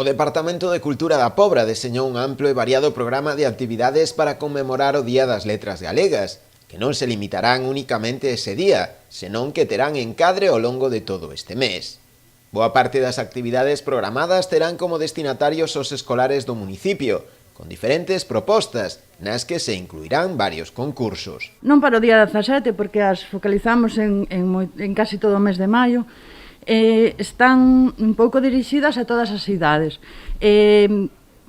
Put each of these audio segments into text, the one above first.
O Departamento de Cultura da Pobra deseñou un amplo e variado programa de actividades para conmemorar o Día das Letras Galegas, que non se limitarán únicamente ese día, senón que terán encadre ao longo de todo este mes. Boa parte das actividades programadas terán como destinatarios os escolares do municipio, con diferentes propostas, nas que se incluirán varios concursos. Non para o día 17, porque as focalizamos en casi todo o mes de maio, están un pouco dirixidas a todas as idades.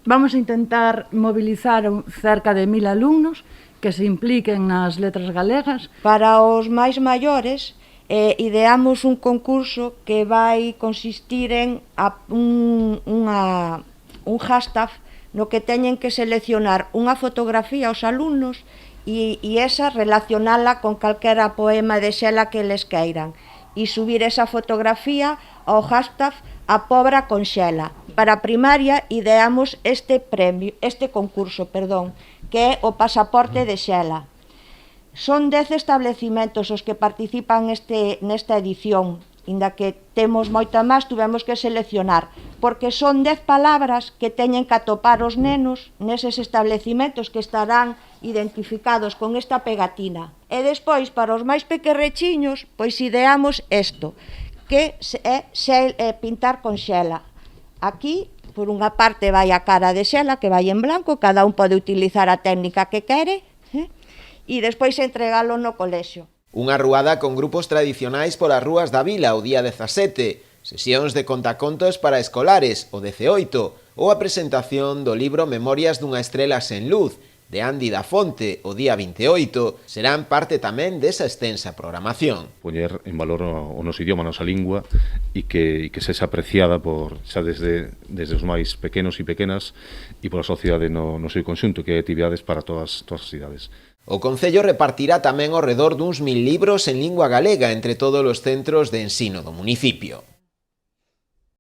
Vamos a intentar mobilizar cerca de 1000 alumnos que se impliquen nas letras galegas. Para os máis maiores, ideamos un concurso que vai consistir en un hashtag no que teñen que seleccionar unha fotografía aos alumnos e esa relacionala con calquera poema de Xela que les queiran e subir esa fotografía ao hashtag A Pobra con Xela. Para a primaria ideamos este concurso, que é o pasaporte de Xela. Son 10 establecimentos os que participan nesta edición, inda que temos moita máis, tuvemos que seleccionar, porque son 10 palabras que teñen que atopar os nenos neses establecimentos que estarán identificados con esta pegatina. E despois, para os máis pequerrechiños, pois ideamos isto, que é pintar con Xela. Aquí, por unha parte, vai a cara de Xela, que vai en blanco, cada un pode utilizar a técnica que quere, e despois entregalo no colexio. Unha ruada con grupos tradicionais polas rúas da vila o día 17, sesións de contacontos para escolares o 18, ou a presentación do libro Memorias dunha estrela sen luz, de Andy da Fonte, o día 28, serán parte tamén desa extensa programación. Poñer en valor o noso idioma, a nosa lingua, e que sexa apreciada xa desde os máis pequenos e pequenas e pola sociedade no seu conxunto, que hai actividades para todas as idades. O Concello repartirá tamén ao redor duns 1000 libros en lingua galega entre todos os centros de ensino do municipio.